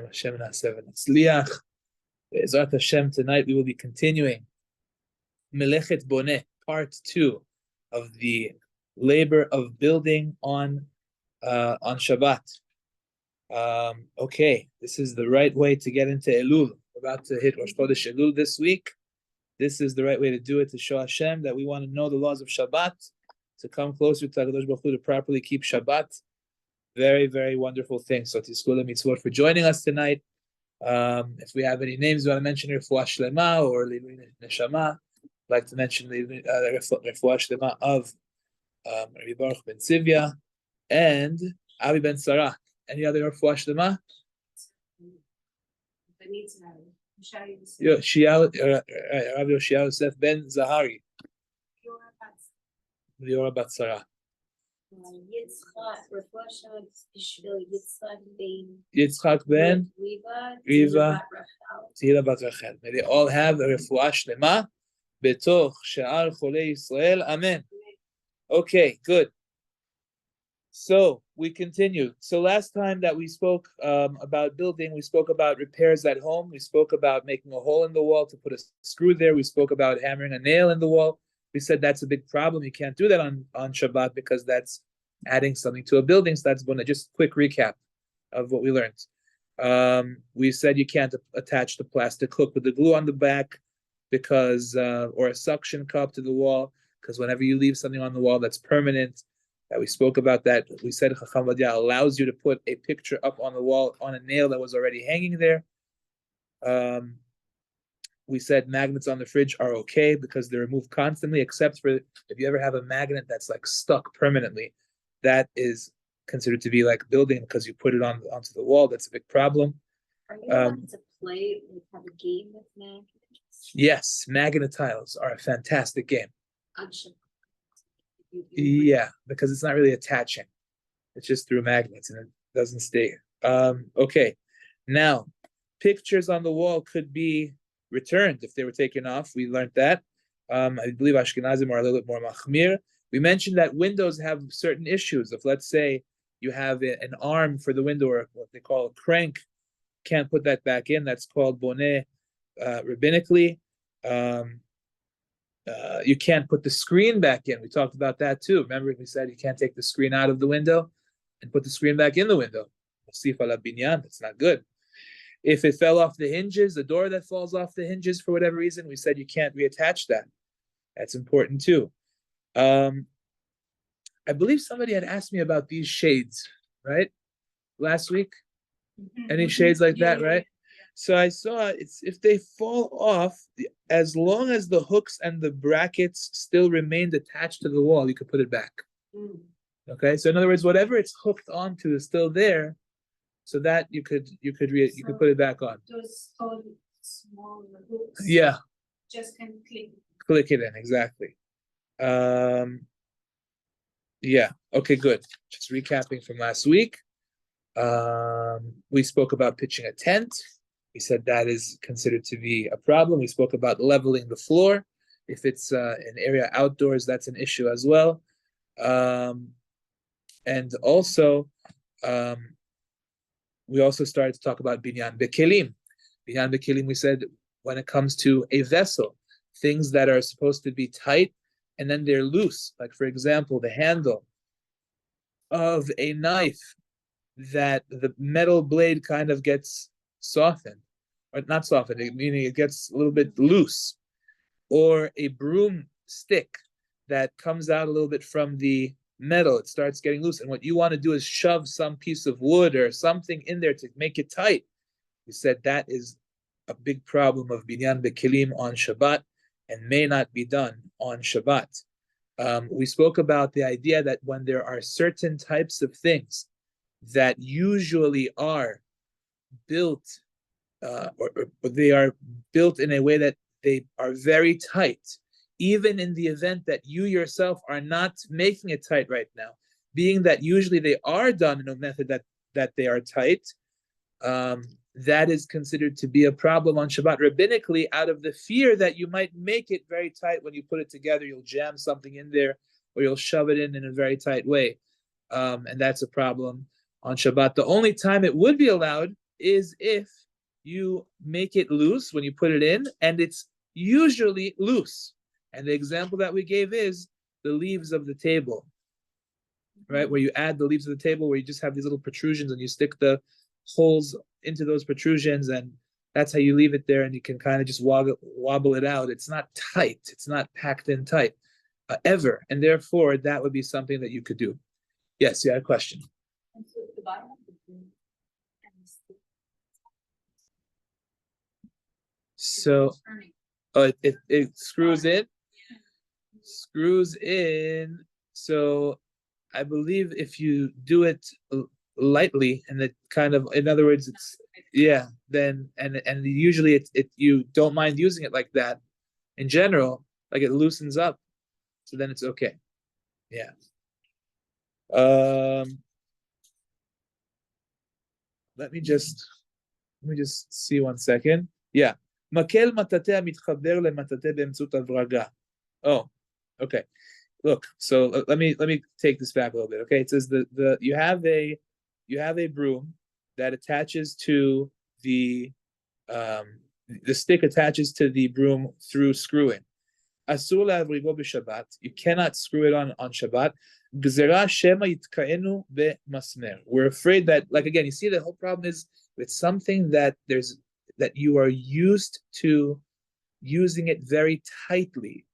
Hashem na'aseh v'natzliach. Be'ezrat Hashem, tonight we will be continuing Melechet Boneh, part 2 of the labor of building on Shabbat. Okay, this is the right way to get into Elul. We're about to hit Rosh Chodesh Elul this week. This is the right way to do it, to show Hashem that we want to know the laws of Shabbat, to come closer to HaKadosh Baruch Hu, to properly keep Shabbat. Very, very wonderful thing. So Tizkula Mitzvot for joining us tonight. If we have any names we want to mention, Refuah Shlema or Lilui Neshama, I'd like to mention the Refuah Shlema of Rabbi Baruch ben Tzivya and Avi ben Sarah. Any other Refuah Shlema? Rabbi Yoshia Yosef ben Zahari. Liora bat Sarah. Yitzchak ben Riva Tehila bat Rachel. May they all have a refuah shlema betoch she'ar cholei Yisrael. Amen. Okay, good. So we continue. So last time that we spoke about building, we spoke about repairs at home. We spoke about making a hole in the wall to put a screw there. We spoke about hammering a nail in the wall. We said that's a big problem. You can't do that on Shabbat because that's adding something to a building. So that's Boneh. Just a quick recap of what we learned. We said you can't attach the plastic hook with the glue on the back because, or a suction cup to the wall, because whenever you leave something on the wall that's permanent, that we spoke about that. We said Chacham Vadia allows you to put a picture up on the wall on a nail that was already hanging there. We said magnets on the fridge are okay because they're removed constantly, except for if you ever have a magnet that's like stuck permanently, that is considered to be like building because you put it onto the wall. That's a big problem. Are you allowed to play, have a game with magnets? Yes, magnet tiles are a fantastic game. Yeah, because it's not really attaching. It's just through magnets and it doesn't stay. Okay, now pictures on the wall could be returned if they were taken off. We learned that. I believe Ashkenazim are a little bit more machmir. We mentioned that windows have certain issues. If let's say you have an arm for the window or what they call a crank, can't put that back in. That's called boneh rabbinically. You can't put the screen back in. We talked about that too. Remember we said you can't take the screen out of the window and put the screen back in the window. That's not good. If it fell off the hinges, the door that falls off the hinges for whatever reason, we said you can't reattach that. That's important too. I believe somebody had asked me about these shades, right? Last week. Any shades like that, right? So I saw it's if they fall off, as long as the hooks and the brackets still remained attached to the wall, you could put it back. Okay, so in other words, whatever it's hooked onto is still there, so that you could put it back on. Those small hooks. Yeah. Just can click it in, exactly. Yeah. Okay, good. Just recapping from last week. We spoke about pitching a tent. We said that is considered to be a problem. We spoke about leveling the floor. If it's an area outdoors, that's an issue as well. And also, we also started to talk about binyan bekelim. Binyan bekelim, we said, when it comes to a vessel, things that are supposed to be tight and then they're loose. Like, for example, the handle of a knife, that the metal blade kind of gets softened, or not softened, meaning it gets a little bit loose, or a broom stick that comes out a little bit from the metal, it starts getting loose, and what you want to do is shove some piece of wood or something in there to make it tight. We said that is a big problem of binyan bekelim on Shabbat and may not be done on Shabbat. We spoke about the idea that when there are certain types of things that usually are built, or they are built in a way that they are very tight, even in the event that you yourself are not making it tight right now, being that usually they are done in a method that they are tight, that is considered to be a problem on Shabbat rabbinically, out of the fear that you might make it very tight when you put it together. You'll jam something in there, or you'll shove it in a very tight way, and that's a problem on Shabbat. The only time it would be allowed is if you make it loose when you put it in, and it's usually loose. And the example that we gave is the leaves of the table, right? Where you add the leaves of the table, where you just have these little protrusions and you stick the holes into those protrusions, and that's how you leave it there, and you can kind of just wobble it out. It's not tight. It's not packed in tight ever. And therefore, that would be something that you could do. Yes, you had a question. And so the bottom of the broom and the stick So turning. it screws in. So I believe if you do it lightly, and it kind of, in other words, it's then and usually it you don't mind using it like that in general, like it loosens up, so then it's okay. Yeah. Let me just see 1 second. Yeah. מקל מטאטא המתחבר למטאטא באמצעות הברגה. Oh, okay. Look, so let me take this back a little bit. Okay, it says the you have a broom that attaches to the stick attaches to the broom through screwing. Asur להבריגו בשבת. You cannot screw it on Shabbat. גזירה שמא יתקענו במסמר. We're afraid that, like, again, you see, the whole problem is it's something that you are used to using it very tightly,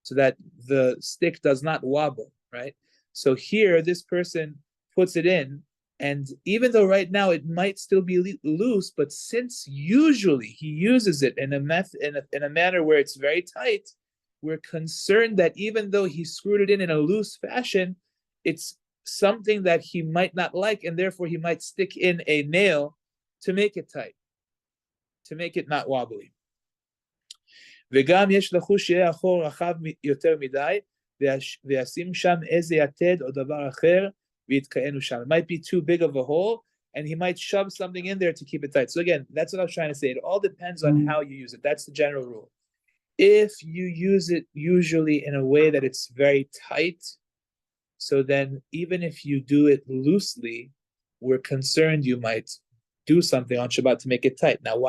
so that the stick does not wobble, right? So here, this person puts it in, and even though right now it might still be loose, but since usually he uses it in a manner where it's very tight, we're concerned that even though he screwed it in a loose fashion, it's something that he might not like, and therefore he might stick in a nail to make it tight, to make it not wobbly. וגם יש לחוש שיהיה החור רחב יותר מדי, וישים שם איזה יתד או דבר אחר, ויתקענו שם. It might be too big of a hole, and he might shove something in there to keep it tight. So again, that's what I was trying to say. It all depends on how you use it. That's the general rule. If you use it usually in a way that it's very tight, so then even if you do it loosely, we're concerned you might do something on Shabbat to make it tight. Now,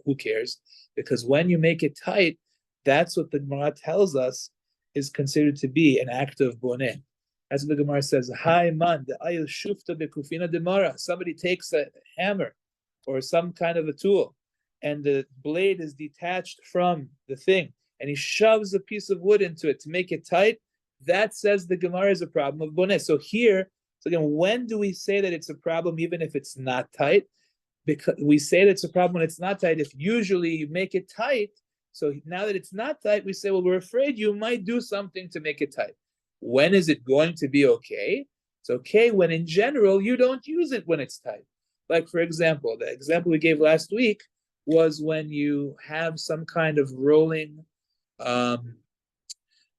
who cares? Because when you make it tight, that's what the Gemara tells us is considered to be an act of boneh. That's what the Gemara says. Hi man, the ayil shufta bekufina demara. Somebody takes a hammer or some kind of a tool, and the blade is detached from the thing, and he shoves a piece of wood into it to make it tight. That says the Gemara is a problem of boneh. So again, when do we say that it's a problem even if it's not tight? Because we say that it's a problem when it's not tight. If usually you make it tight, so now that it's not tight, we say, well, we're afraid you might do something to make it tight. When is it going to be okay? It's okay when in general you don't use it when it's tight. Like, for example, the example we gave last week was when you have some kind of rolling,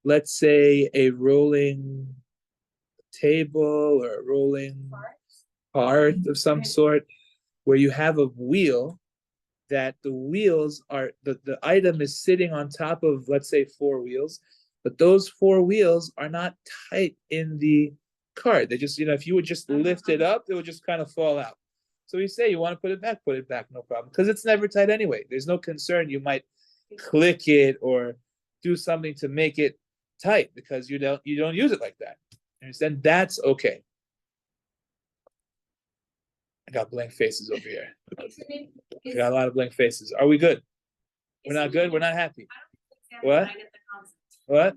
let's say a rolling table or a rolling part of some sort, where you have a wheel that the wheels are, the item is sitting on top of, let's say, 4 wheels, but those 4 wheels are not tight in the cart. They just, if you would just lift it up, it would just kind of fall out. So we say, you want to put it back, no problem, because it's never tight anyway. There's no concern you might click it or do something to make it tight, because you don't use it like that. Understand? That's okay. I got blank faces over here. I got a lot of blank faces. Are we good? We're not good? We're not happy. What? What?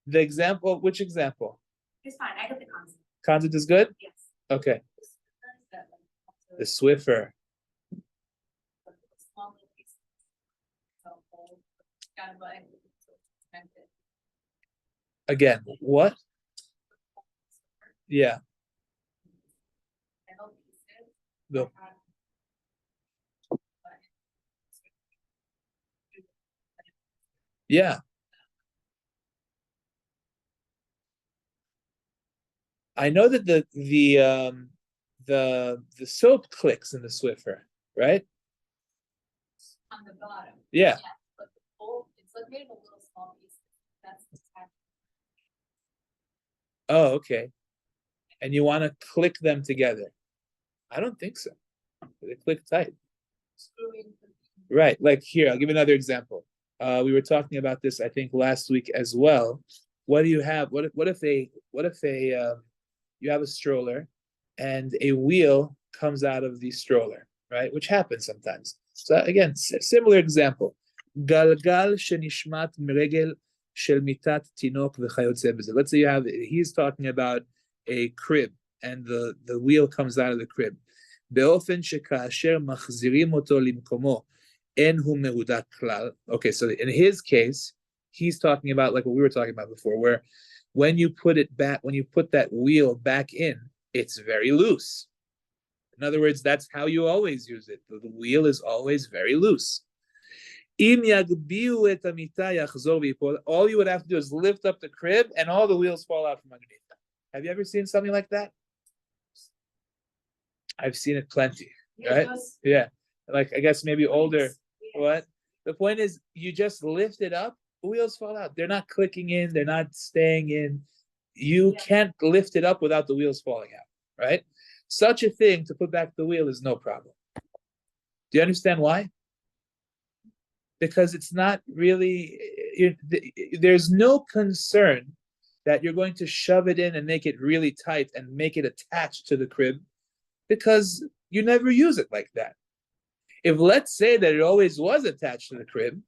The example, which example? It's fine, I get the concept. Concept is good? Yes. Okay. The Swiffer. Again, what? Yeah. No. Yeah. I know that the soap clicks in the Swiffer, right? On the bottom. Yeah. But the whole, it's like made of a little small piece. That's the tag. Oh, okay. And you want to click them together? I don't think so. They click tight. Right, like here, I'll give you another example. We were talking about this, I think, last week as well. What do you have? What if you have a stroller and a wheel comes out of the stroller, right? Which happens sometimes. So again, similar example. Galgal shenishmat miregel shel mitat tinok v'chayotze b'zeh. Let's say he's talking about a crib and the wheel comes out of the crib. באופן שכאשר מחזירים אותו למקומו אין הוא מהודק כלל. Okay, so in his case, he's talking about like what we were talking about before, where when you put that wheel back in, it's very loose. In other words, that's how you always use it. The wheel is always very loose. All you would have to do is lift up the crib and all the wheels fall out from underneath. Have you ever seen something like that? I've seen it plenty, right? Yeah. Like, I guess maybe older. What? The point is, you just lift it up, the wheels fall out. They're not clicking in, they're not staying in. You can't lift it up without the wheels falling out, right? Such a thing to put back the wheel is no problem. Do you understand why? Because it's not really, there's no concern that you're going to shove it in and make it really tight and make it attached to the crib, because you never use it like that. If let's say that it always was attached to the crib,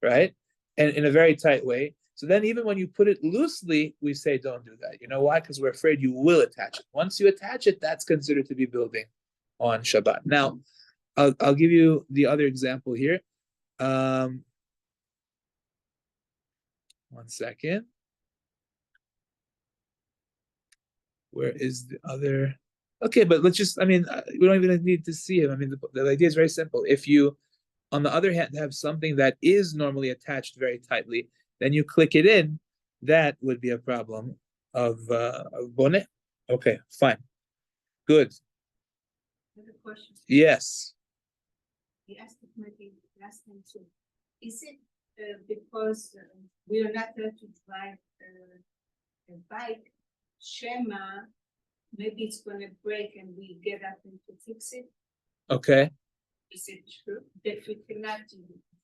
right, and in a very tight way, so then even when you put it loosely, we say don't do that. You know why? Because we're afraid you will attach it. Once you attach it, that's considered to be building on Shabbat. Now, I'll give you the other example here. One second. Where is the other? Okay, but let's just, we don't even need to see him. The idea is very simple. If you, on the other hand, have something that is normally attached very tightly, then you click it in, that would be a problem of Boneh. Okay, fine. Good. Another question. Yes. He asked it maybe last time too. Is it because we are not allowed to drive a bike, Shema, maybe it's going to break and we get up and to fix it? Okay. Is it true that we cannot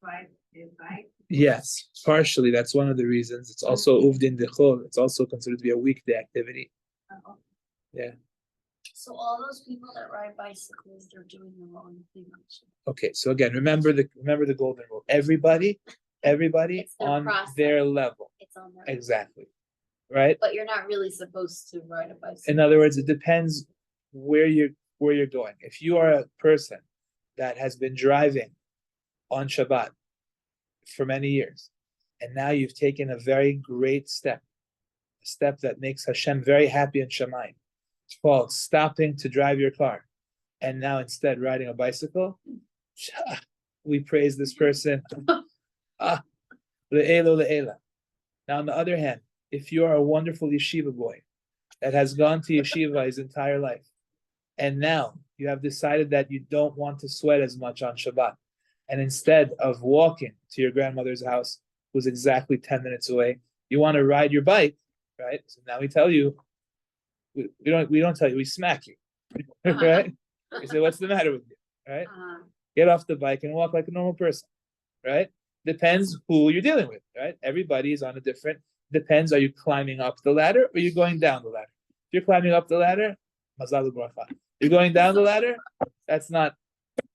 drive a bike? Yes, partially. That's one of the reasons. It's also uvdin dechol. It's also considered to be a weekday activity. Okay. Yeah. So all those people that ride bicycles, they're doing the wrong thing. Okay, so again, remember the golden rule. Everybody on process. their level. It's on their Exactly. Right? But you're not really supposed to ride a bicycle. In other words, it depends where you're going. If you are a person that has been driving on Shabbat for many years, and now you've taken a very great step, a step that makes Hashem very happy in Shamayim. It's called stopping to drive your car, and now instead riding a bicycle. We praise this person. Le'elo le'ela. Now, on the other hand, if you are a wonderful yeshiva boy that has gone to yeshiva his entire life, and now you have decided that you don't want to sweat as much on Shabbat, and instead of walking to your grandmother's house, who's exactly 10 minutes away, you want to ride your bike, right? So now we tell you, we don't tell you, we smack you, right? We say, what's the matter with you, right? Get off the bike and walk like a normal person, right? Depends who you're dealing with, right? Everybody is on a different, depends, are you climbing up the ladder or are you going down the ladder? If you're climbing up the ladder, mazal bracha. You're going down the ladder, that's not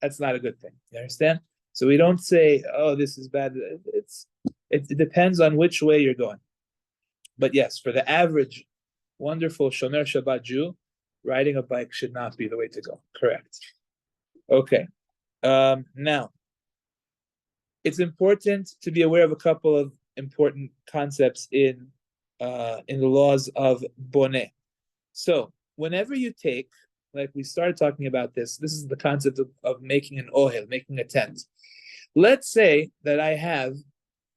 a good thing. You understand? So we don't say, oh, this is bad. It depends on which way you're going. But yes, for the average wonderful Shomer Shabbat Jew, riding a bike should not be the way to go. Correct. Okay. Now, it's important to be aware of a couple of important concepts in the laws of Boneh. So, whenever you take, like we started talking about this is the concept of making an ohel, making a tent. Let's say that I have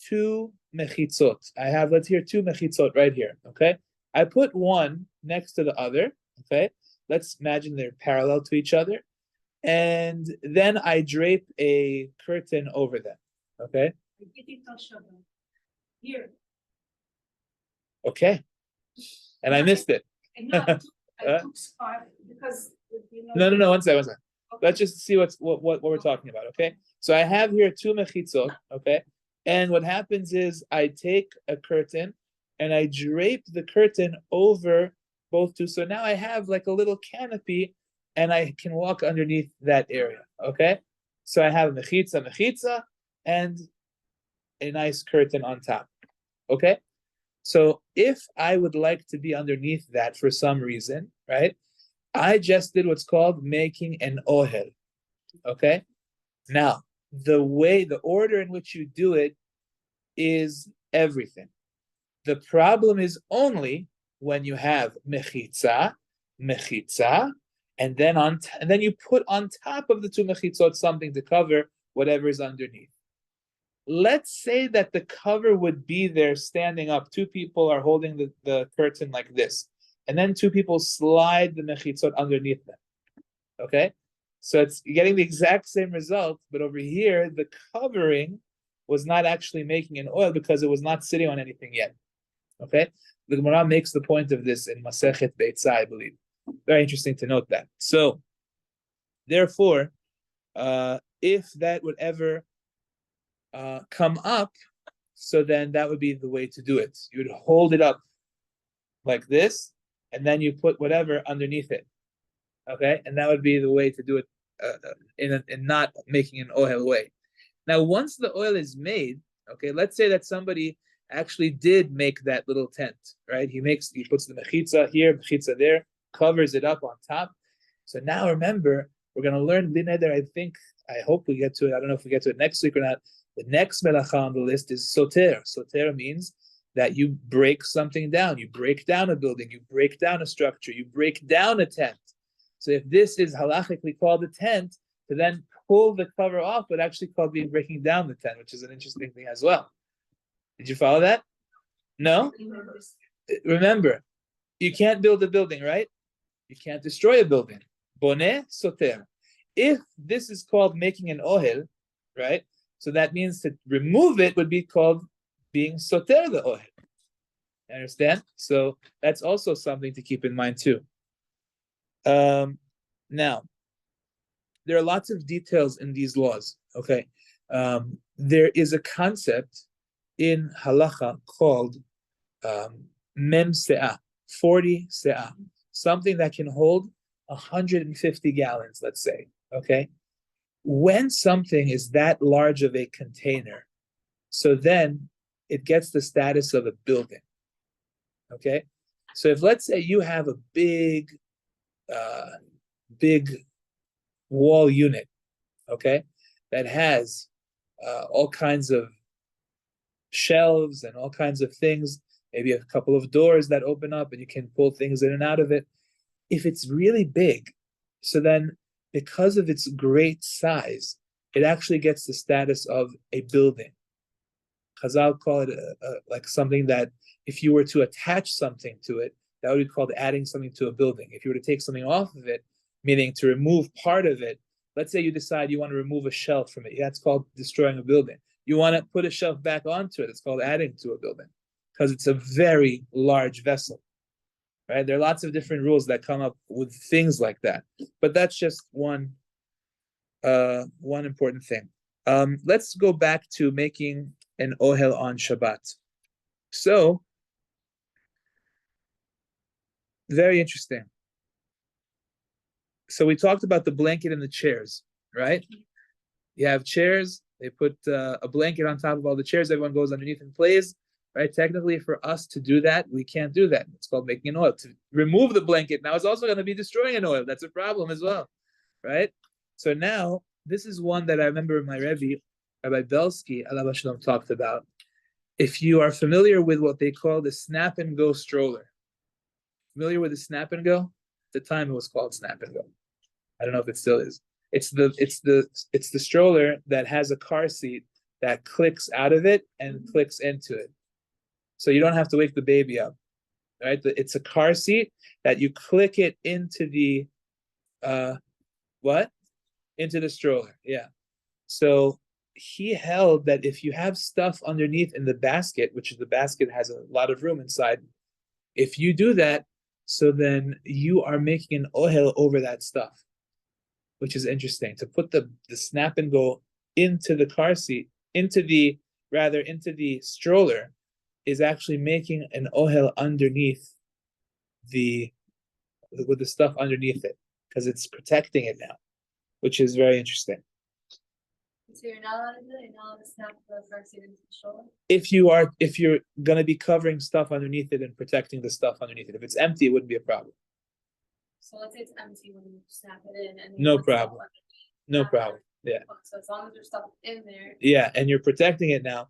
two mechitzot. Let's hear two mechitzot right here, okay? I put one next to the other, okay? Let's imagine they're parallel to each other. And then I drape a curtain over them, okay? Here. Okay. And I missed it. I took spot because No, one second. let's just see what we're talking about, okay? So I have here two mechitzot, okay? And what happens is I take a curtain and I drape the curtain over both two. So now I have like a little canopy and I can walk underneath that area, okay? So I have mechitza, and a nice curtain on top, okay? So if I would like to be underneath that for some reason, right? I just did what's called making an ohel, okay? Now, the order in which you do it is everything. The problem is only when you have mechitza, and then you put on top of the two mechitzot something to cover whatever is underneath. Let's say that the cover would be there standing up. Two people are holding the curtain like this, and then two people slide the mechitzot underneath them. Okay? So it's getting the exact same result, but over here, the covering was not actually making an oil because it was not sitting on anything yet. Okay? The Gemara makes the point of this in Masechet Beitzah, I believe. Very interesting to note that. So, therefore, if that would ever come up, so then that would be the way to do it. You would hold it up like this, and then you put whatever underneath it. Okay? And that would be the way to do it in not making an oil way. Now, once the oil is made, okay, let's say that somebody actually did make that little tent, right? He puts the mechitza here, mechitza there, covers it up on top. So now remember, we're going to learn Bineder. I hope we get to it. I don't know if we get to it next week or not. The next melacha on the list is soter. Soter means that you break something down. You break down a building. You break down a structure. You break down a tent. So if this is halachically called a tent, to then pull the cover off would actually called being breaking down the tent, which is an interesting thing as well. Did you follow that? No? Remember, you can't build a building, right? You can't destroy a building. Boneh, soter. If this is called making an ohel, right? So that means to remove it would be called being soter the ohel. You understand? So that's also something to keep in mind too. Now, there are lots of details in these laws. Okay, there is a concept in halacha called mem se'ah, 40 se'ah, something that can hold 150 gallons, let's say. Okay, when something is that large of a container, so then it gets the status of a building. Okay, so if let's say you have a big wall unit, okay, that has all kinds of shelves and all kinds of things, maybe a couple of doors that open up and you can pull things in and out of it. If it's really big, so then because of its great size, it actually gets the status of a building. Chazal call it like something that if you were to attach something to it, that would be called adding something to a building. If you were to take something off of it, meaning to remove part of it, let's say you decide you want to remove a shelf from it, that's called destroying a building. You want to put a shelf back onto it, it's called adding to a building, because it's a very large vessel, right? There are lots of different rules that come up with things like that, but that's just one important thing. Let's go back to making an ohel on Shabbat. So, very interesting. So we talked about the blanket and the chairs, right? You have chairs, they put a blanket on top of all the chairs, everyone goes underneath and plays, right? Technically, for us to do that, we can't do that. It's called making an oil. To remove the blanket, now it's also going to be destroying an oil. That's a problem as well, right? So now, this is one that I remember my Rebbe, Rabbi Belsky, Alav Shalom, talked about. If you are familiar with what they call the snap and go stroller, familiar with the snap and go? At the time, it was called snap and go. I don't know if it still is. It's the stroller that has a car seat that clicks out of it and clicks into it. So you don't have to wake the baby up, right? It's a car seat that you click it into the into the stroller. Yeah. So he held that if you have stuff underneath in the basket, which the basket has a lot of room inside, if you do that, so then you are making an ohel over that stuff. which is interesting. To put the snap and go into the car seat, into the stroller, is actually making an ohel underneath with the stuff underneath it, because it's protecting it now, which is very interesting. So you're not allowed to do it, you're not allowed to snap the car seat into the stroller? If you're gonna be covering stuff underneath it and protecting the stuff underneath it. If it's empty, it wouldn't be a problem. So let's say it's empty when you snap it in and. No problem. No problem. Yeah. So as long as there's stuff in there. Yeah, and you're protecting it now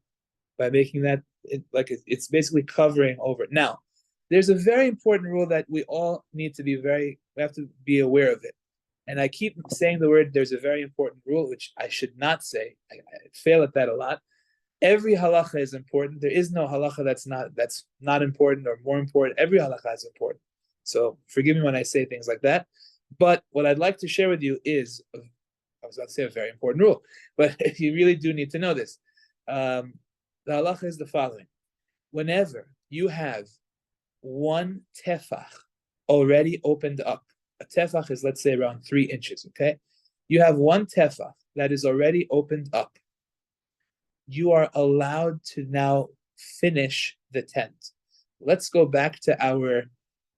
by making that it's basically covering over it. Now, there's a very important rule that we all need to we have to be aware of it. And I keep saying the word, there's a very important rule, which I should not say. I fail at that a lot. Every halacha is important. There is no halacha that's not important or more important. Every halacha is important. So forgive me when I say things like that. But what I'd like to share with you is, I was about to say a very important rule, but you really do need to know this. The halacha is the following. Whenever you have one tefach already opened up, a tefach is, let's say, around 3 inches, okay? You have one tefach that is already opened up. You are allowed to now finish the tent. Let's go back to our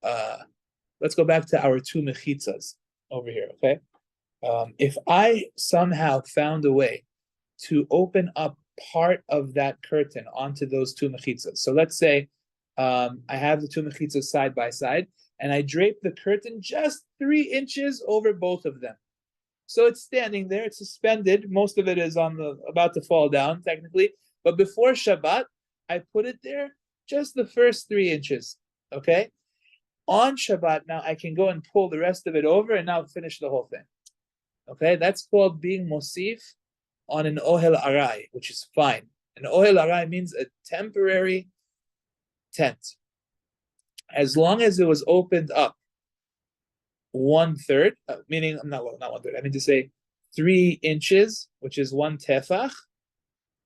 2 mechitzas over here, okay? If I somehow found a way to open up part of that curtain onto those 2 mechitzas, so let's say I have the 2 mechitzas side by side, and I drape the curtain just 3 inches over both of them. So it's standing there, it's suspended. Most of it is about to fall down, technically. But before Shabbat, I put it there just the first 3 inches. Okay? On Shabbat, now I can go and pull the rest of it over and now finish the whole thing. Okay? That's called being mosif on an ohel arai, which is fine. An ohel arai means a temporary tent. As long as it was opened up 1/3, meaning not 1/3. I mean to say 3 inches, which is one tefach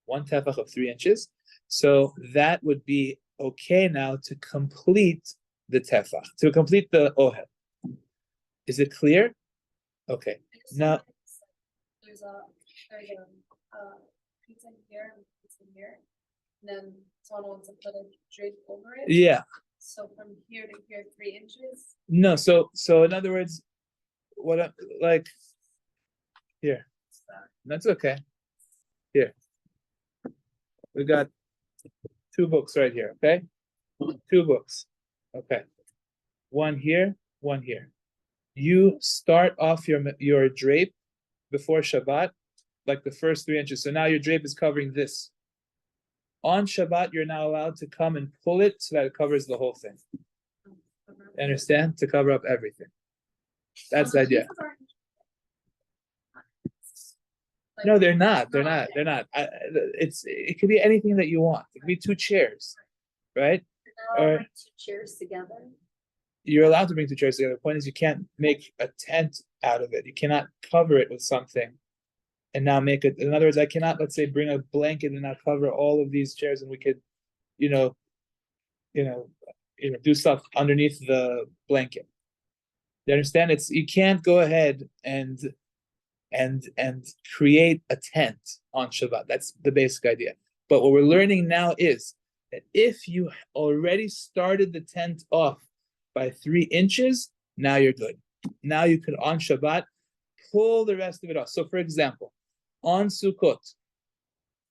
of 3 inches. So that would be okay now to complete the tefach, to complete the ohel. Is it clear? Okay. Now There's a pizza here and pizza here, and then someone wants to put a drape over it. Yeah. So from here to here, 3 inches. No, so in other words, here. That's okay. Here. We got 2 books right here, okay? 2 books. Okay. One here, one here. You start off your drape before Shabbat, like the first 3 inches. So now your drape is covering this. On Shabbat, you're now allowed to come and pull it so that it covers the whole thing. Understand? To cover up everything. That's the idea. No, they're not. It could be anything that you want. It could be 2 chairs, right? Or 2 chairs together. You're allowed to bring 2 chairs together. The point is, you can't make a tent out of it. You cannot cover it with something and now make it. In other words, I cannot, let's say, bring a blanket and now cover all of these chairs, and we could, do stuff underneath the blanket. You understand? You can't go ahead and create a tent on Shabbat. That's the basic idea. But what we're learning now is that if you already started the tent off by 3 inches, now you're good. Now you could, on Shabbat, pull the rest of it off. So for example, on Sukkot,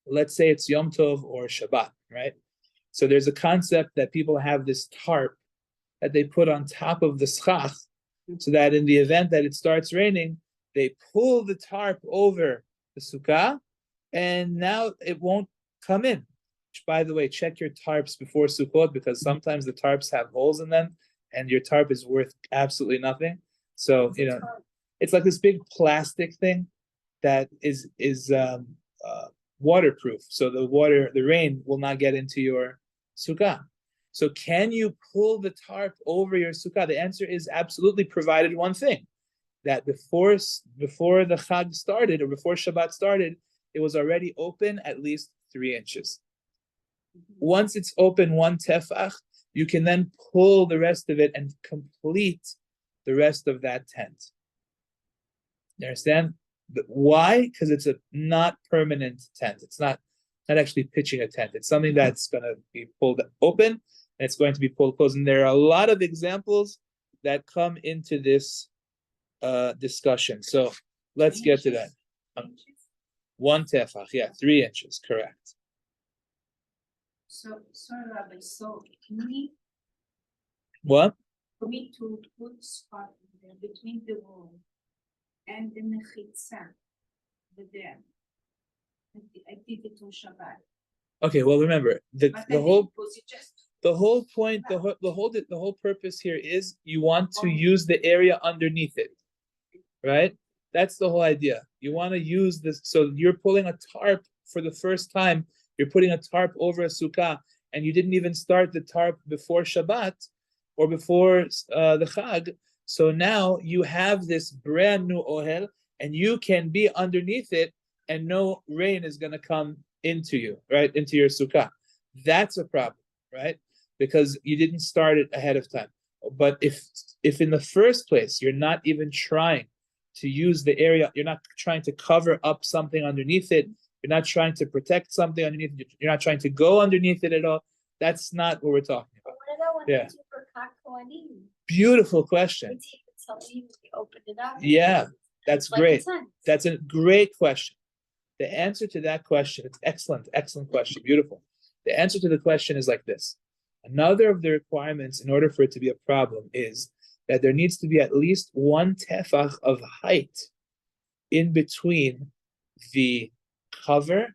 let's say it's Yom Tov or Shabbat, right? So there's a concept that people have this tarp that they put on top of the schach, so that in the event that it starts raining, they pull the tarp over the sukkah, and now it won't come in. Which, by the way, check your tarps before Sukkot, because sometimes the tarps have holes in them, and your tarp is worth absolutely nothing. So it's like this big plastic thing that is waterproof, so the rain will not get into your sukkah. So can you pull the tarp over your sukkah? The answer is absolutely, provided one thing, that before the Chag started, or before Shabbat started, it was already open at least 3 inches. Once it's open 1 tefach, you can then pull the rest of it and complete the rest of that tent. You understand? But why? Because it's a not permanent tent. It's not actually pitching a tent. It's something that's going to be pulled open and it's going to be pulled closed. And there are a lot of examples that come into this discussion. So let's get to that. 1 tefach, yeah, 3 inches, correct. So, sorry, Rabbi, so What? for me to put spot there between the wall and the mechitza, there, I did it on Shabbat. Okay, well, remember the But the I whole didn't put it just the whole point, the whole purpose here is you want to use the area underneath it, right? That's the whole idea. You want to use this. So you're pulling a tarp for the first time. You're putting a tarp over a sukkah, and you didn't even start the tarp before Shabbat or before the Chag. So now you have this brand new ohel, and you can be underneath it, and no rain is going to come into you, right? Into your sukkah. That's a problem, right? Because you didn't start it ahead of time. But if in the first place you're not even trying to use the area, you're not trying to cover up something underneath it, you're not trying to protect something underneath it, you're not trying to go underneath it at all, that's not what we're talking about. What about when Yeah. they do for Kakoanim? Beautiful question. We take the Salim, we open it up. Yeah, that's Like great. a tent. That's a great question. The answer to that question, it's excellent question, beautiful. The answer to the question is like this. Another of the requirements in order for it to be a problem is that there needs to be at least 1 tefach of height in between the cover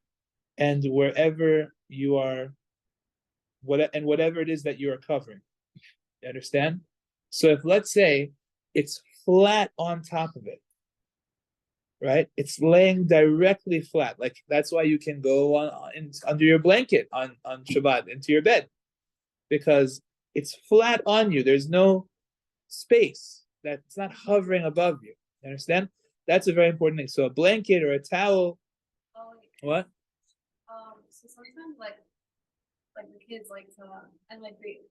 and wherever you are, whatever it is that you are covering. You understand? So if let's say it's flat on top of it, right? It's laying directly flat. Like that's why you can go under your blanket on Shabbat into your bed, because it's flat on you. There's no space that's not hovering above you. You understand? That's a very important thing. So a blanket or a towel. Oh, What? so sometimes like the kids like to, and like they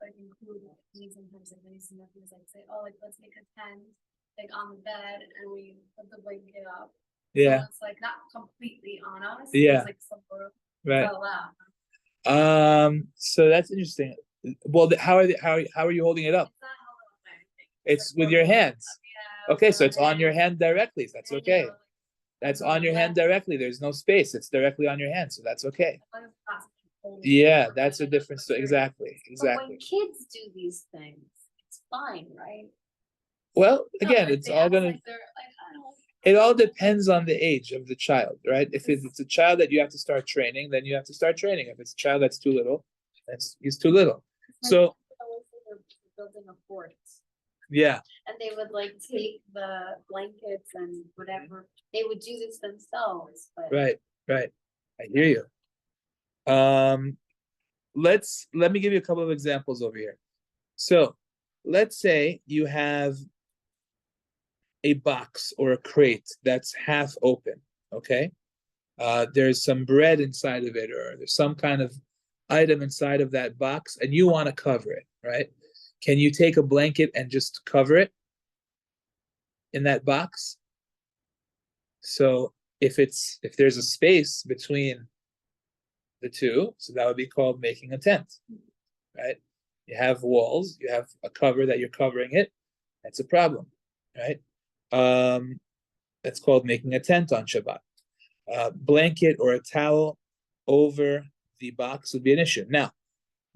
like include me sometimes like niece and nephews like say, oh, like let's make a tent like on the bed and we put the blanket up. Yeah. So it's like not completely on us. Yeah. It's like some sort of Right. allowed. So that's interesting. Well, how are you holding it up? It's not held up by anything. It's like with your hands. Yeah, Okay, so it's on your hand directly. That's and, okay. you know, That's on your hand directly. There's no space. It's directly on your hand, so that's okay. like, Yeah, that's a difference. So exactly. But when kids do these things, it's fine, right? Well, No, again, like, it's they all act gonna. like they're like, I don't know. It all depends on the age of the child, right? If it's a child that you have to start training, then you have to start training. If it's a child that's too little, he's too little. So They're building a fort. yeah, And they would like take the blankets and whatever. They would do this themselves, but right. I hear you. Let me give you a couple of examples over here. So let's say you have a box or a crate that's half open, okay? There's some bread inside of it, or there's some kind of item inside of that box, and you want to cover it, right? Can you take a blanket and just cover it in that box? So if there's a space between the two, so that would be called making a tent, right? You have walls, you have a cover that you're covering it. That's a problem, right? That's called making a tent on Shabbat. Blanket or a towel over the box would be an issue. Now,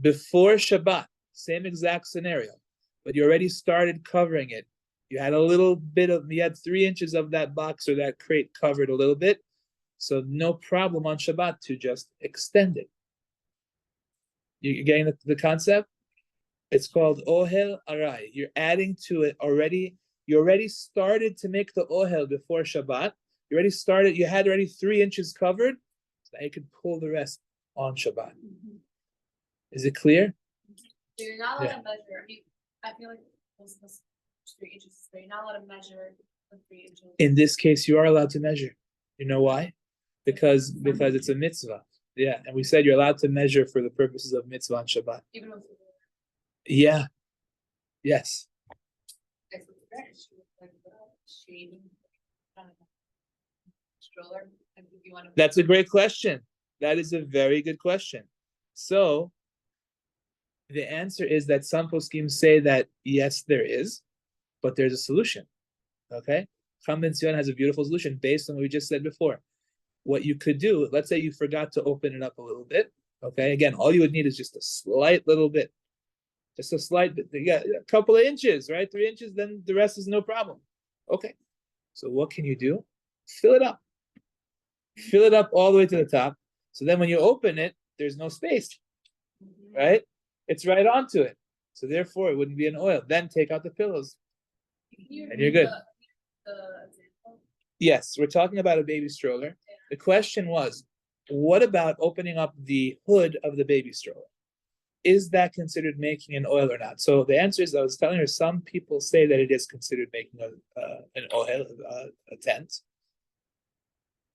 before Shabbat, same exact scenario, but you already started covering it. You had you had 3 inches of that box or that crate covered a little bit. So no problem on Shabbat to just extend it. You're getting the concept? It's called ohel arai. You're adding to it already. You already started to make the ohel before Shabbat. You already started. You had already 3 inches covered. So now you can pull the rest on Shabbat. Is it clear? so you're not allowed to measure. I feel like most of us 3 inches. So you're not allowed to measure the 3 inches. In this case, you are allowed to measure. You know why? Because it's a mitzvah. Yeah, and we said you're allowed to measure for the purposes of mitzvah on Shabbat. Even though Yeah. Yes. it's like shading. Stroller, and if you want to. That's a great question. That is a very good question. So the answer is that some poskim say that yes, there is, but there's a solution. Okay, Chacham Ben Zion has a beautiful solution based on what we just said before. What you could do, let's say you forgot to open it up a little bit. Okay, again, all you would need is just a slight little bit, just a slight bit. Yeah, a couple of inches, right? 3 inches, then the rest is no problem. Okay, so what can you do? Fill it up. Fill it up all the way to the top. So then when you open it, there's no space, right? It's right onto it. So therefore, it wouldn't be an oil. Then take out the pillows, and you're good. Yes, we're talking about a baby stroller. The question was, what about opening up the hood of the baby stroller? Is that considered making an oil or not? So the answer is, I was telling her, some people say that it is considered making an oil, a tent.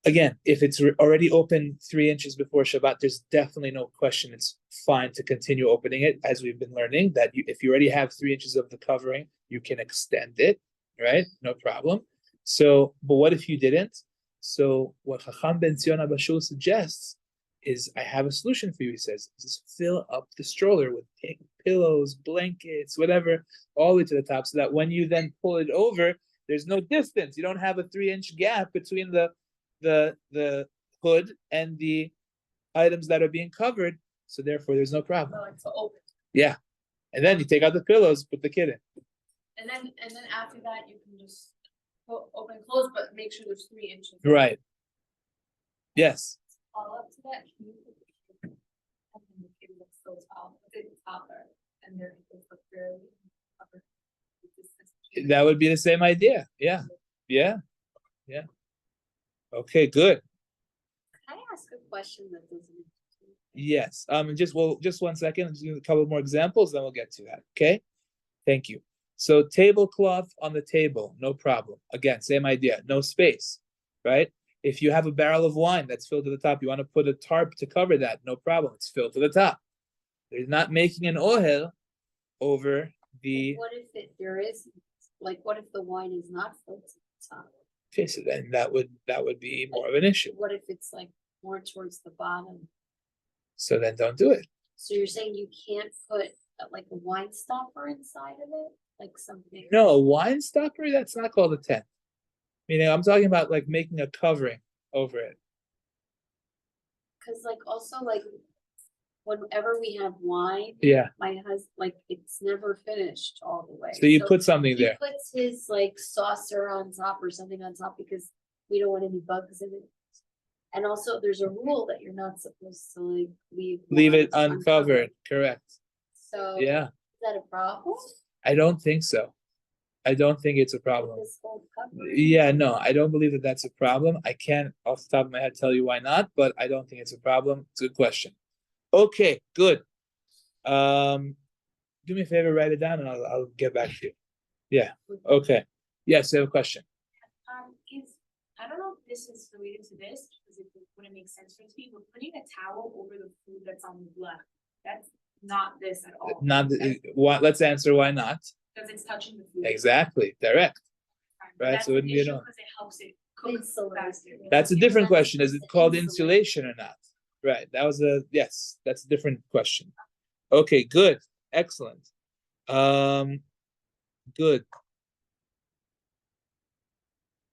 Again, if it's already open 3 inches before Shabbat, there's definitely no question it's fine to continue opening it, as we've been learning, that if you already have 3 inches of the covering, you can extend it, right? No problem. So, but what if you didn't? So what Chacham Ben Zion Abashul suggests is, I have a solution for you. He says, just fill up the stroller with pillows, blankets, whatever, all the way to the top, so that when you then pull it over, there's no distance. You don't have a 3-inch gap between the hood and the items that are being covered. So therefore, there's no problem. Oh, it's open. Yeah, and then you take out the pillows, put the kid in. And then after that, you can just open, close, but make sure there's 3 inches. Right. Yes. All up to that. Can you put the kid looks so tall, it's taller, and they're fairly covered. That would be the same idea. Yeah. Yeah. Yeah. Okay, good. Can I ask a question that doesn't? Yes. Just 1 second. Let's do a couple more examples, then we'll get to that. Okay. Thank you. So tablecloth on the table, no problem. Again, same idea. No space, right? If you have a barrel of wine that's filled to the top, you want to put a tarp to cover that, no problem. It's filled to the top. They're not making an ohel over the. What if there is, like, what if the wine is not filled to the top? Okay, so then that would be more of an issue. What if it's like more towards the bottom? So then don't do it. So you're saying you can't put like a wine stopper inside of it, like something? No, a wine stopper, that's not called a tent. Meaning, I'm talking about like making a covering over it. Because like also like whenever we have wine, Yeah. my husband, like, it's never finished all the way. So you put something he there. puts his like saucer on top or something on top because we don't want any bugs in it. And also there's a rule that you're not supposed to like Leave it wines uncovered. Correct. So Yeah. is that a problem? I don't think so. I don't think it's a problem. This whole covering? Yeah, no, I don't believe that that's a problem. I can't off the top of my head tell you why not, but I don't think it's a problem. It's a good question. Okay, good. Do me a favor, write it down, and I'll get back to you. Yeah. Okay. Yes, you have a question. I don't know if this is related to this, because it wouldn't make sense for it to be, but putting a towel over the food that's on the left, that's not this at all. Not why. Let's answer why not. Because it's touching the food. Exactly. Direct. Right, That's so it wouldn't an be issue no. because it helps it cook Insulate. faster. That's a different question. Is it That's called insulation. insulation or not? Right. That was yes. That's a different question. Okay. Good. Excellent. Good.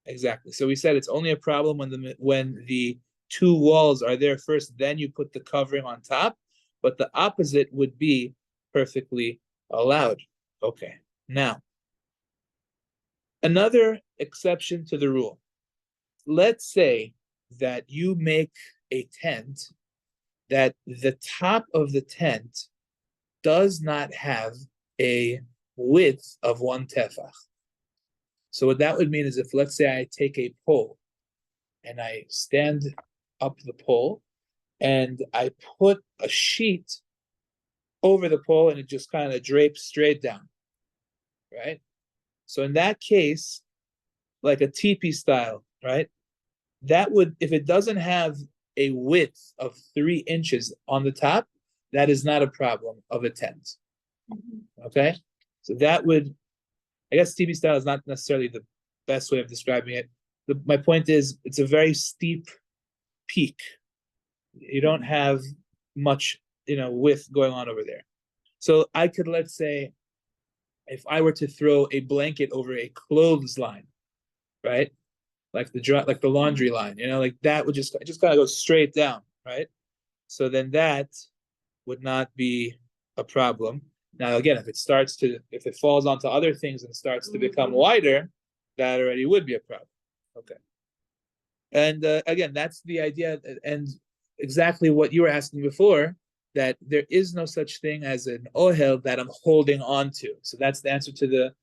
Exactly. So we said it's only a problem when the two walls are there first, then you put the covering on top, but the opposite would be perfectly allowed. Okay. Now, another exception to the rule. Let's say that you make a tent that the top of the tent does not have a width of 1 tefach. So what that would mean is, if let's say I take a pole and I stand up the pole and I put a sheet over the pole and it just kind of drapes straight down, right? So in that case, like a teepee style, right? That would, if it doesn't have a width of 3 inches on the top, that is not a problem of a tent. Okay? So that would, I guess teepee style is not necessarily the best way of describing it. my point is, it's a very steep peak. You don't have much, width going on over there. So I could, let's say, if I were to throw a blanket over a clothesline, right? Like the laundry line, like that would just kind of go straight down, right? So then that would not be a problem. Now again, if it falls onto other things and starts to become wider, that already would be a problem. Okay. And again, that's the idea, and exactly what you were asking before, that there is no such thing as an ohel that I'm holding on to. So that's the answer to the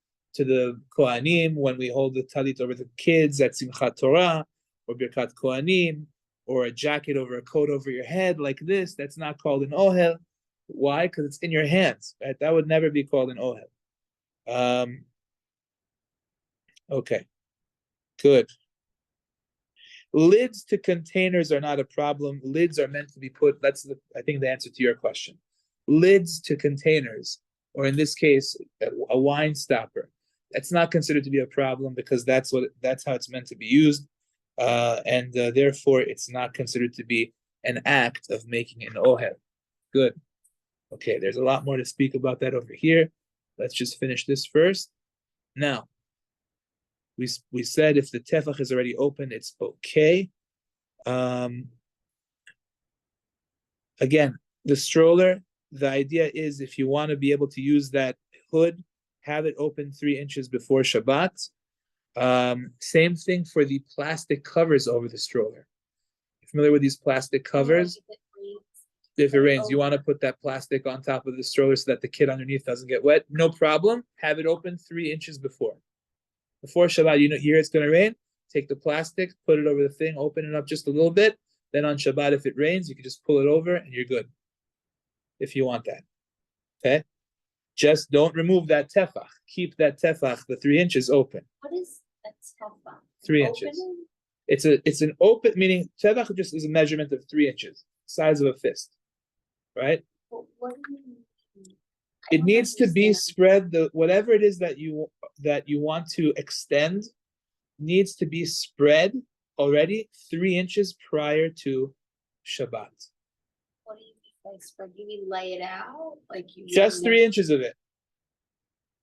Kohanim when we hold the talit over the kids at Simchat Torah or Birkat Kohanim, or a jacket over a coat over your head like this. That's not called an ohel. Why? Because it's in your hands, right? That would never be called an ohel. Okay, good. Lids to containers are not a problem. Lids are meant to be put. I think the answer to your question. Lids to containers, or in this case, a wine stopper. That's not considered to be a problem because that's how it's meant to be used, and therefore it's not considered to be an act of making an ohel. Good. Okay, there's a lot more to speak about that over here. Let's just finish this first. Now, we said if the tefach is already open, it's okay. Again, the stroller, the idea is if you want to be able to use that hood, have it open 3 inches before Shabbat. Same thing for the plastic covers over the stroller. You're familiar with these plastic covers? If it rains, you want to put that plastic on top of the stroller so that the kid underneath doesn't get wet. No problem. Have it open 3 inches before. Before Shabbat, you hear it's going to rain. Take the plastic, put it over the thing, open it up just a little bit. Then on Shabbat, if it rains, you can just pull it over and you're good. If you want that. Okay? Just don't remove that tefach. Keep that tefach, the 3 inches open. What is a tefach? 3 inches. It's an open, meaning tefach just is a measurement of 3 inches, size of a fist. Right? What do you mean? It needs to be spread, whatever it is that you want to extend needs to be spread already 3 inches prior to Shabbat. What do you mean by spread? You mean lay it out? Like you just 3 inches of it.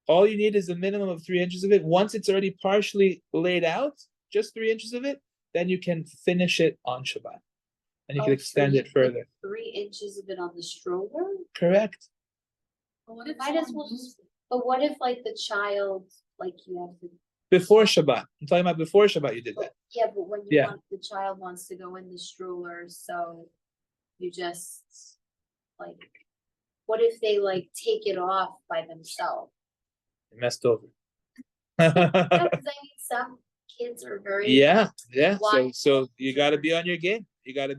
All you need is a minimum of 3 inches of it. Once it's already partially laid out, just 3 inches of it, then you can finish it on Shabbat. And you can extend it further. 3 inches of it on the stroller? Correct. But what if Might as well just, but what if like the child, like you have to. Before Shabbat. I'm talking about before Shabbat you did that. Yeah, but when the child wants to go in the stroller, so you just like, what if they like take it off by themselves? You messed over. Yeah, because I mean, some kids are very. Yeah. wide. So you got to be on your game. So if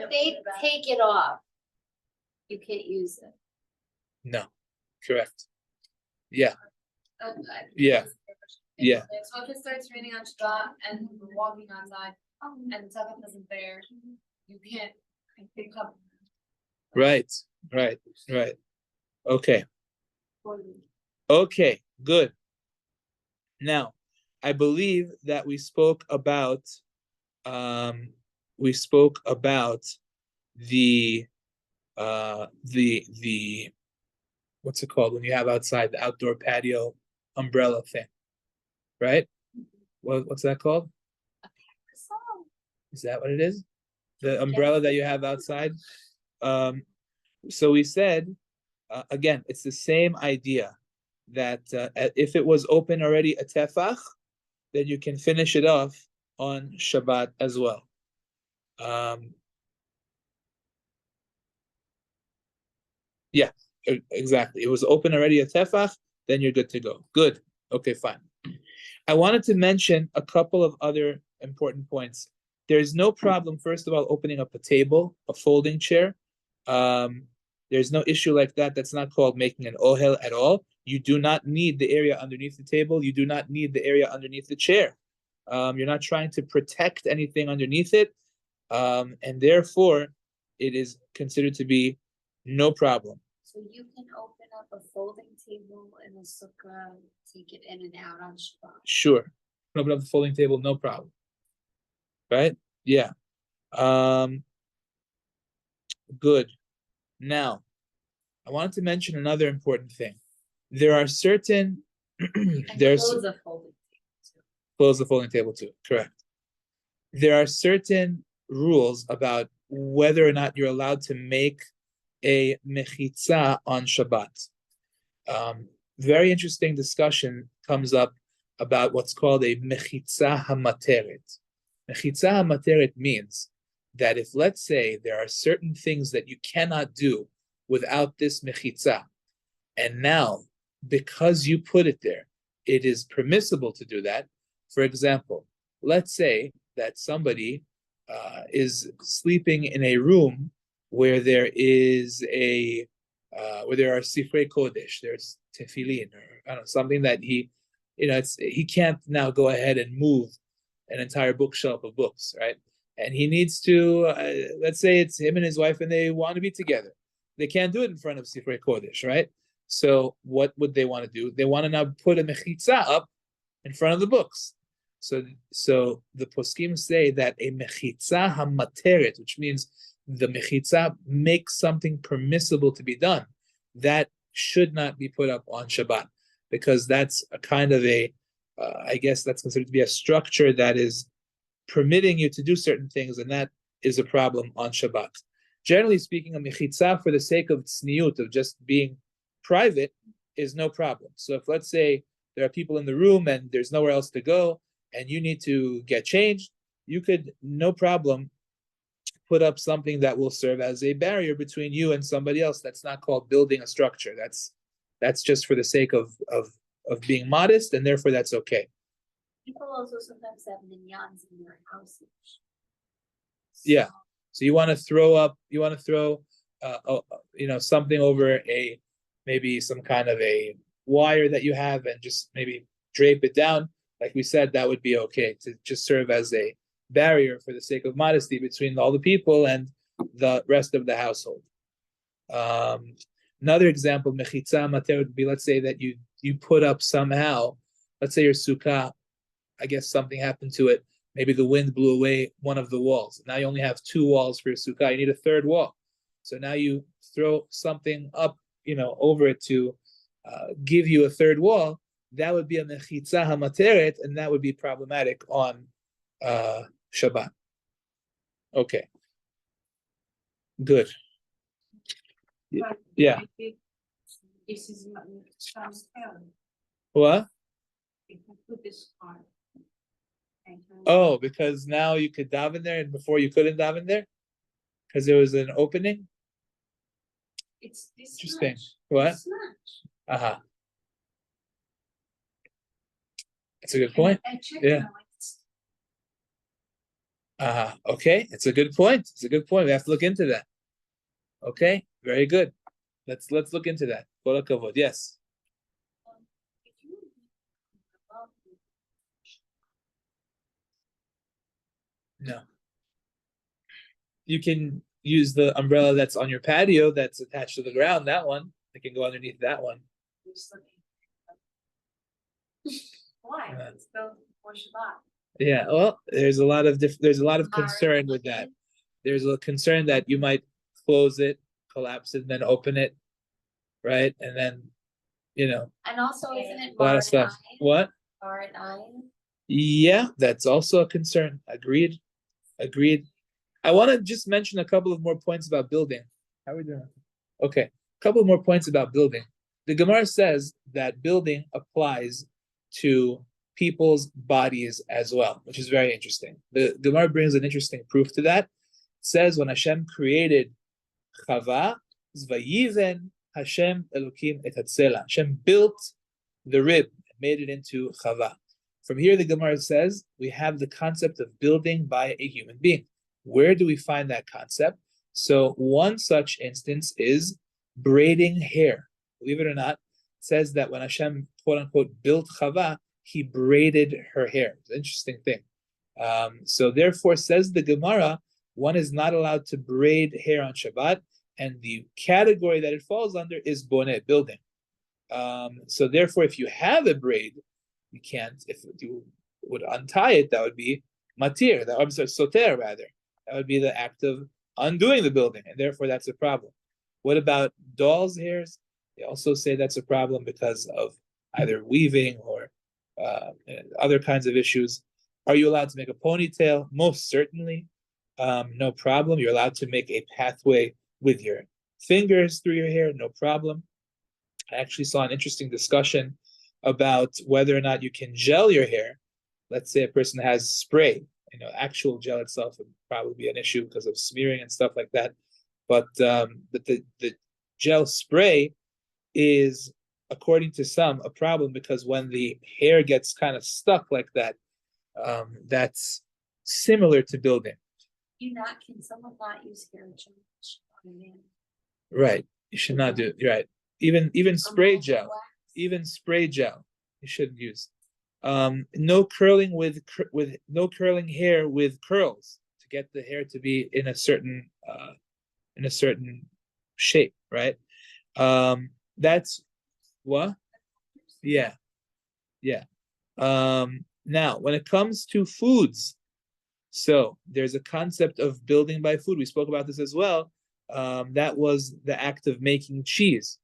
they take it off, you can't use it. No. Correct. Yeah. Okay. Yeah. Yeah. So if it starts raining on Shabbat and we're walking outside and the tefach isn't there, you can't pick up. Right. Okay, good. Now, I believe that we spoke about the what's it called when you have outside the outdoor patio umbrella thing, right? What's that called? Is that what it is? The umbrella that you have outside? So we said, again, it's the same idea that if it was open already a tefach, then you can finish it off on Shabbat as well. Yeah, exactly. It was open already a tefach, then you're good to go. Good. Okay, fine. I wanted to mention a couple of other important points. There's no problem, first of all, opening up a table, a folding chair. There's no issue like that. That's not called making an ohel at all. You do not need the area underneath the table. You do not need the area underneath the chair. You're not trying to protect anything underneath it. And therefore, it is considered to be no problem. So you can open up a folding table in the sukkah, take it in and out on Shabbat. Sure. Open up the folding table, no problem. Right? Yeah. Good. Now, I wanted to mention another important thing. There are certain And there's close a folding close the folding table too. Correct. There are certain rules about whether or not you're allowed to make a mechitza on Shabbat. Very interesting discussion comes up about what's called a mechitza hamateret. Mechitza hamateret means that if, let's say, there are certain things that you cannot do without this mechitza, and now, because you put it there, it is permissible to do that. For example, let's say that somebody is sleeping in a room where there is where there are sifrei kodesh, there's tefillin, or I don't know, something that he can't now go ahead and move an entire bookshelf of books, right? And he needs to, let's say it's him and his wife, and they want to be together. They can't do it in front of sifrei kodesh, right? So what would they want to do? They want to now put a mechitza up in front of the books. So the poskim say that a mechitza hamateret, which means the mechitza makes something permissible to be done, that should not be put up on Shabbat, because that's a kind of I guess that's considered to be a structure that is permitting you to do certain things, and that is a problem on Shabbat. Generally speaking, a mechitza for the sake of tzniut, of just being private, is no problem. So if, let's say, there are people in the room and there's nowhere else to go, and you need to get changed, you could, no problem, put up something that will serve as a barrier between you and somebody else. That's not called building a structure. That's just for the sake of being modest, and therefore that's okay. People also sometimes have minyans in their houses. Yeah. So you want to throw something over maybe some kind of a wire that you have, and just maybe drape it down. Like we said, that would be okay to just serve as a barrier for the sake of modesty between all the people and the rest of the household. Another example, mechitza mater, would be, let's say that you put up somehow, let's say your sukkah, I guess something happened to it. Maybe the wind blew away one of the walls. Now you only have 2 walls for your sukkah. You need a 3rd wall. So now you throw something up, over it to give you a 3rd wall. That would be a mechitza hamateret, and that would be problematic on Shabbat. Okay. Good. But Yeah. This is transparent. What? If I put this on. Oh, because now you could daven there, and before you couldn't daven there? Because there was an opening? It's this Interesting. much. What? This much. Uh-huh. That's a good point. I checked Yeah. now, Okay, it's a good point. It's a good point. We have to look into that. Okay, very good. Let's look into that. Kol hakavod. Yes. If you above No. You can use the umbrella that's on your patio that's attached to the ground. That one. It can go underneath that one. why? Yeah. It's built for Shabbat. Yeah. Well, there's a lot of concern with that. There's a concern that you might close it, collapse it, and then open it, right? And then, And also, isn't it a lot of stuff. What? Marit Ayin? Yeah, that's also a concern. Agreed. I want to just mention a couple of more points about building. How are we doing? Okay, a couple more points about building. The Gemara says that building applies to people's bodies as well, which is very interesting. The Gemara brings an interesting proof to that. It says when Hashem created Chava, Zvayiven Hashem Elokim et Hatzela. Hashem built the rib and made it into Chava. From here, the Gemara says we have the concept of building by a human being. Where do we find that concept? So one such instance is braiding hair. Believe it or not, it says that when Hashem, quote unquote, built Chava, he braided her hair. It's an interesting thing. So therefore, says the Gemara, one is not allowed to braid hair on Shabbat. and the category that it falls under is boneh, building. So therefore, if you have a braid, you can't. If you would untie it, that would be matir. I'm sorry, soter rather. That would be the act of undoing the building, and therefore that's a problem. What about doll's hairs? They also say that's a problem because of either weaving or other kinds of issues. Are you allowed to make a ponytail? Most certainly. No problem. You're allowed to make a pathway with your fingers through your hair, no problem. I actually saw an interesting discussion about whether or not you can gel your hair. Let's say a person has spray, actual gel itself would probably be an issue because of smearing and stuff like that. But the gel spray is, according to some, a problem because when the hair gets kind of stuck like that, that's similar to building. Can someone not use hair gel on a man? Right. You should not do it. You're right. Even spray gel. Even spray gel you shouldn't use. No curling with no curling hair with curls to get the hair to be in a certain shape, right? That's what? Yeah. Now, when it comes to foods, so there's a concept of building by food. We spoke about this as well. That was the act of making cheese,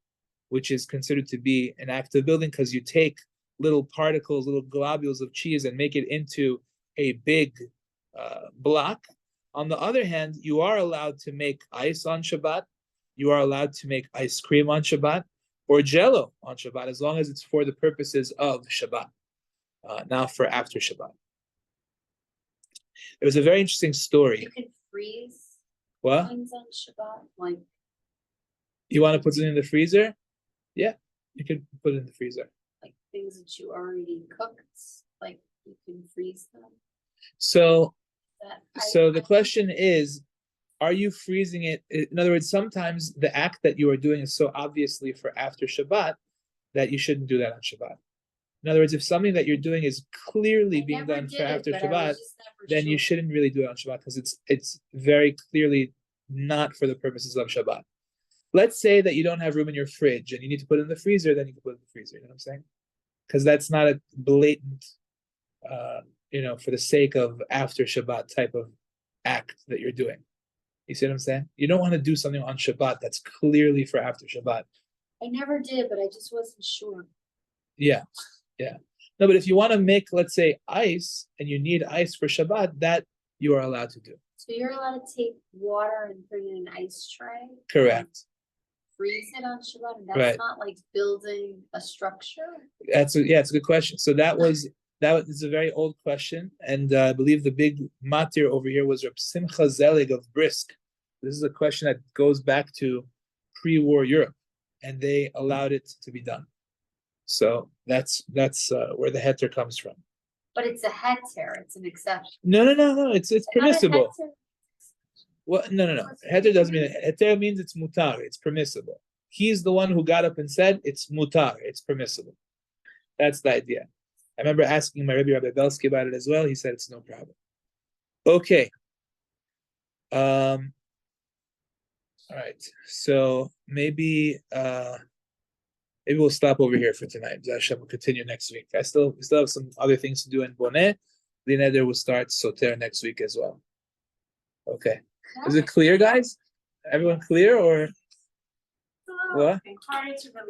which is considered to be an act of building because you take little particles, little globules of cheese and make it into a big block. On the other hand, you are allowed to make ice on Shabbat. You are allowed to make ice cream on Shabbat or jello on Shabbat, as long as it's for the purposes of Shabbat, not for after Shabbat. There was a very interesting story. You can freeze What? things on Shabbat, like You want to put it in the freezer? Yeah, you can put it in the freezer. like things that you already cooked, like you can freeze them. So That the question is, are you freezing it? In other words, sometimes the act that you are doing is so obviously for after Shabbat that you shouldn't do that on Shabbat. In other words, if something that you're doing is clearly being done for after Shabbat, then you shouldn't really do it on Shabbat because it's very clearly not for the purposes of Shabbat. Let's say that you don't have room in your fridge and you need to put it in the freezer, then you can put it in the freezer. You know what I'm saying? Because that's not a blatant, for the sake of after Shabbat type of act that you're doing. You see what I'm saying? You don't want to do something on Shabbat that's clearly for after Shabbat. I never did, but I just wasn't sure. Yeah. No, but if you want to make, let's say, ice and you need ice for Shabbat, that you are allowed to do. So you're allowed to take water and put it in an ice tray? Correct. Freeze it on Shabbat, and that's Right. not like building a structure? It's a good question. So that is a very old question, and I believe the big matir over here was Reb Simcha Zelig of Brisk. This is a question that goes back to pre-war Europe, and they allowed it to be done. So that's where the heter comes from. But it's a heter, it's an exception. No. It's permissible. Well, no. Heter doesn't mean it. Heter means it's mutar. It's permissible. He's the one who got up and said it's mutar. It's permissible. That's the idea. I remember asking my Rabbi Belsky about it as well. He said it's no problem. Okay. All right. So maybe we'll stop over here for tonight. We'll continue next week. We still have some other things to do in Boneh. The neder will start Soter next week as well. Okay. Is it clear, guys? Everyone clear or what? Harder to really